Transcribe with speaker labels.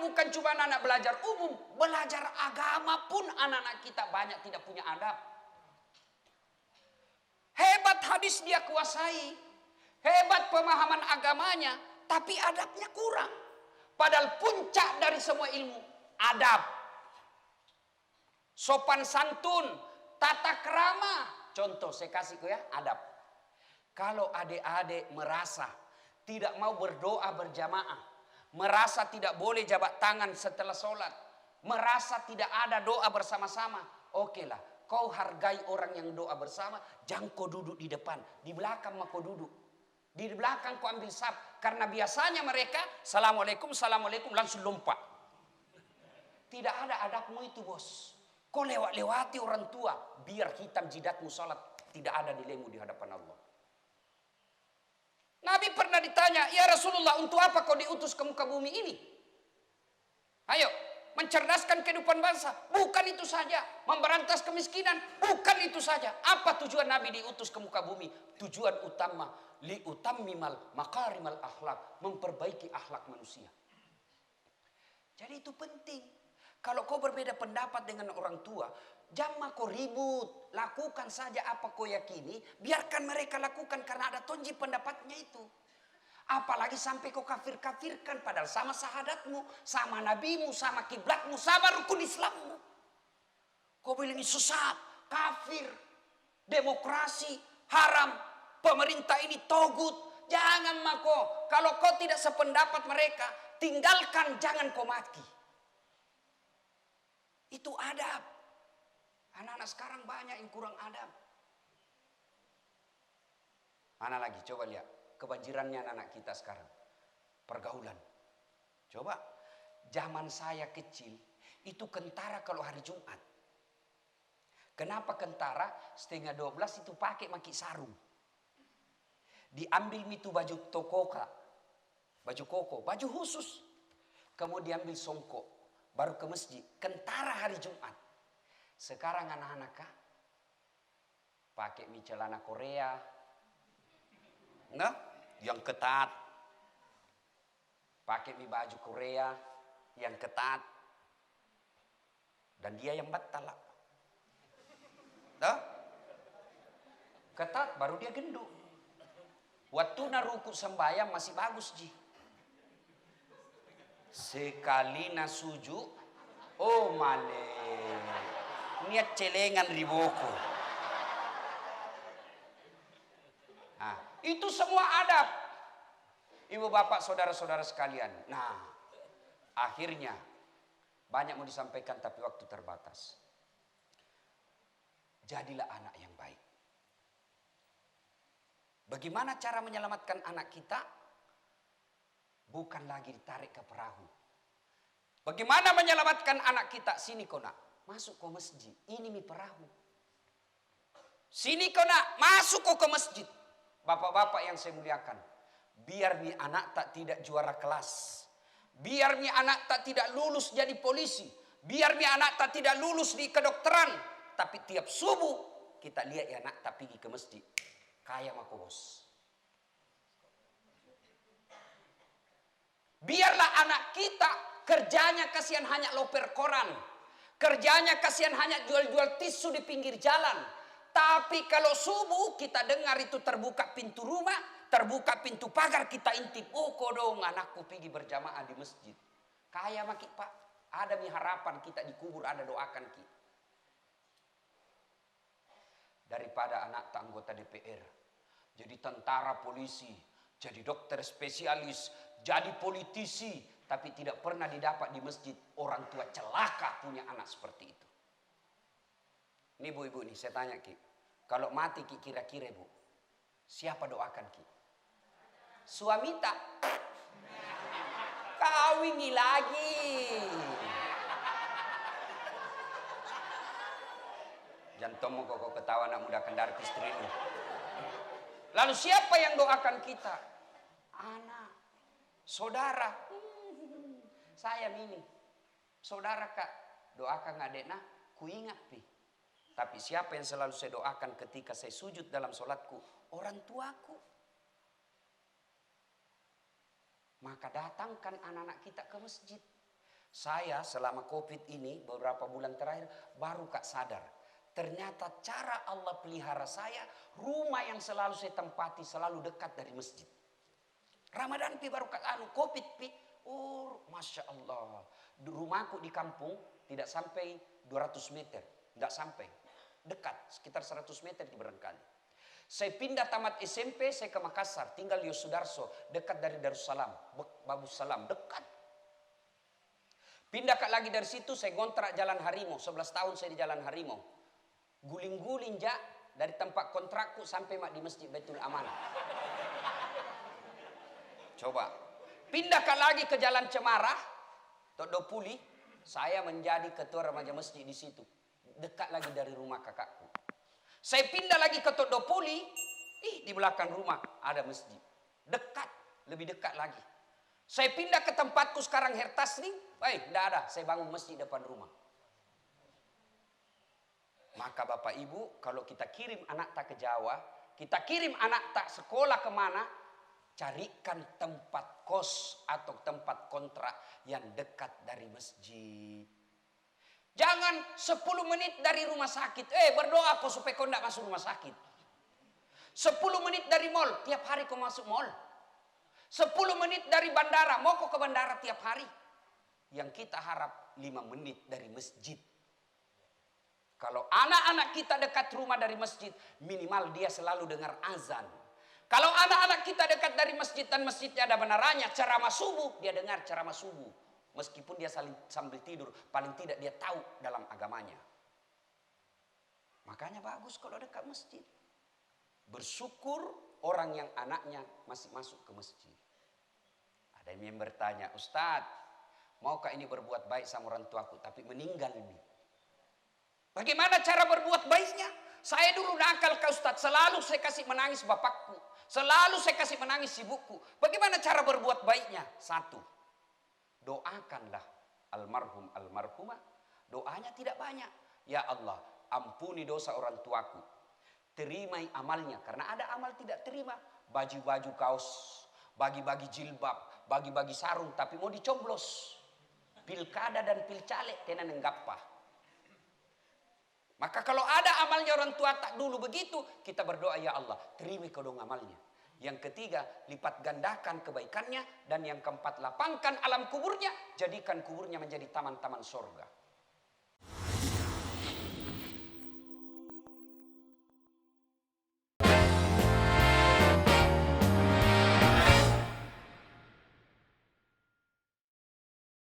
Speaker 1: bukan cuma anak belajar umum, belajar agama pun anak-anak kita banyak tidak punya adab. Hebat hadis dia kuasai, hebat pemahaman agamanya, tapi adabnya kurang. Padahal puncak dari semua ilmu, adab. Sopan santun, tata krama. Contoh saya kasih ya, adab. Kalau adik-adik merasa tidak mau berdoa berjamaah, merasa tidak boleh jabat tangan setelah sholat, merasa tidak ada doa bersama-sama, okelah, kau hargai orang yang doa bersama, jangan kau duduk di depan, di belakang mah kau duduk. Di belakang kau ambil saf, karena biasanya mereka assalamualaikum, assalamualaikum langsung lompat. Tidak ada adabmu itu bos. Kau lewat-lewati orang tua, biar hitam jidatmu sholat, tidak ada nilaimu di hadapan Allah. Nabi pernah ditanya, ya Rasulullah, untuk apa kau diutus ke muka bumi ini? Ayo, mencerdaskan kehidupan bangsa. Bukan itu saja. Memberantas kemiskinan. Bukan itu saja. Apa tujuan Nabi diutus ke muka bumi? Tujuan utama, liutammimal makarimal akhlak. Memperbaiki akhlak manusia. Jadi itu penting. Kalau kau berbeda pendapat dengan orang tua, jangan kau ribut. Lakukan saja apa kau yakini. Biarkan mereka lakukan karena ada tonji pendapatnya itu. Apalagi sampai kau kafir-kafirkan. Padahal sama sahadatmu, sama nabimu, sama kiblatmu, sama rukun Islammu. Kau bilang ini sesat, kafir, demokrasi, haram, pemerintah ini togut. Jangan mako. Kalau kau tidak sependapat mereka, tinggalkan, jangan kau mati. Itu adab. Anak-anak sekarang banyak yang kurang adab. Mana lagi? Coba lihat. Kebanjirannya anak-anak kita sekarang. Pergaulan. Coba. Zaman saya kecil. Itu kentara kalau hari Jumat. Kenapa kentara? 11:30 itu pakai maki sarung. Diambil itu baju tokoka. Baju koko. Baju khusus. Kemudian ambil songkok. Baru ke masjid. Kentara hari Jumat. Sekarang anak-anak pakai celana Korea. Enggak? Yang ketat. Pakai baju Korea yang ketat. Dan dia yang batal. Dah? Ketat baru dia gendut. Waktu naruku sembahyang masih bagus ji. Sekali nasuju, oh male, niat celengan riboko. Nah, itu semua adab. Ibu bapak saudara-saudara sekalian. Nah, akhirnya banyak mau disampaikan tapi waktu terbatas. Jadilah anak yang baik. Bagaimana cara menyelamatkan anak kita? Bukan lagi ditarik ke perahu. Bagaimana menyelamatkan anak kita? Sini kau nak, masuk ke masjid. Ini mi perahu. Sini kau nak, masuk kau ke masjid. Bapak-bapak yang saya muliakan. Biar mi anak tak tidak juara kelas. Biar mi anak tak tidak lulus jadi polisi. Biar mi anak tak tidak lulus di kedokteran. Tapi tiap subuh kita lihat ya anak tak pergi ke masjid. Kaya mako bos. Biarlah anak kita kerjanya kasihan hanya loper koran. Kerjanya kasihan hanya jual-jual tisu di pinggir jalan. Tapi kalau subuh kita dengar itu terbuka pintu rumah, terbuka pintu pagar, kita intip. Oh kodong anakku pergi berjamaah di masjid. Kaya maki pak. Ada mi harapan kita dikubur, ada doakan kita. Daripada anak tak anggota DPR. Jadi tentara polisi. Jadi dokter spesialis. Jadi politisi, tapi tidak pernah didapat di masjid. Orang tua celaka punya anak seperti itu. Ini bu-ibu nih, saya tanya Ki. Kalau mati Ki kira-kira bu, siapa doakan Ki? Suami tak? Kawingi lagi. Jantung kok ketawa nak muda kendar istrimu. Lalu siapa yang doakan kita? Anak. Saudara, saya ini, saudara kak, doakan adekna, ku ingat pi. Tapi siapa yang selalu saya doakan ketika saya sujud dalam sholatku? Orang tuaku. Maka datangkan anak-anak kita ke masjid. Saya selama COVID ini beberapa bulan terakhir baru Kak sadar. Ternyata cara Allah pelihara saya, rumah yang selalu saya tempati selalu dekat dari masjid. Ramadan pi baru Kak COVID pi. Oh, Masya Allah. Rumahku di kampung tidak sampai 200 meter. Tidak sampai. Dekat, sekitar 100 meter di barangkali. Saya pindah tamat SMP, saya ke Makassar. Tinggal di Yosudarso, dekat dari Darussalam. Babu Salam, dekat. Pindah lagi dari situ, saya ngontrak Jalan Harimau. 11 tahun saya di Jalan Harimau. Guling-guling jak dari tempat kontrakku sampai di Masjid Baitul Amanah. Coba. Pindah lagi ke Jalan Cemarah, Todopuli. Saya menjadi ketua remaja masjid di situ. Dekat lagi dari rumah kakakku. Saya pindah lagi ke Todopuli. Di belakang rumah ada masjid. Dekat, lebih dekat lagi. Saya pindah ke tempatku sekarang Hertasning. Tidak ada, saya bangun masjid depan rumah. Maka Bapak Ibu, kalau kita kirim anak tak ke Jawa, kita kirim anak tak sekolah kemana, carikan tempat kos atau tempat kontrak yang dekat dari masjid. Jangan 10 menit dari rumah sakit. Berdoa kau supaya kau tidak masuk rumah sakit. 10 menit dari mall, tiap hari kau masuk mall. 10 menit dari bandara, mau kau ke bandara tiap hari. Yang kita harap 5 menit dari masjid. Kalau anak-anak kita dekat rumah dari masjid, minimal dia selalu dengar azan. Kalau anak-anak kita dekat dari masjid dan masjidnya ada benarannya, ceramah subuh, dia dengar ceramah subuh. Meskipun dia sambil tidur, paling tidak dia tahu dalam agamanya. Makanya bagus kalau dekat masjid. Bersyukur orang yang anaknya masih masuk ke masjid. Ada yang bertanya, Ustadz, maukah ini berbuat baik sama orang tuaku tapi meninggal ini? Bagaimana cara berbuat baiknya? Saya dulu nakal ke Ustadz, selalu saya kasih menangis bapakku. Selalu saya kasih menangis ibuku. Bagaimana cara berbuat baiknya? 1. Doakanlah almarhum almarhumah. Doanya tidak banyak. Ya Allah, ampuni dosa orang tuaku. Terimai amalnya, karena ada amal tidak terima. Baju-baju kaos, bagi-bagi jilbab, bagi-bagi sarung, tapi mau dicoblos. Pilkada dan pilcaleg tenan enggapah. Maka kalau ada amalnya orang tua tak dulu begitu, kita berdoa, ya Allah, terima kau dong amalnya. Yang ketiga, lipat gandakan kebaikannya. Dan yang keempat, lapangkan alam kuburnya, jadikan kuburnya menjadi taman-taman surga.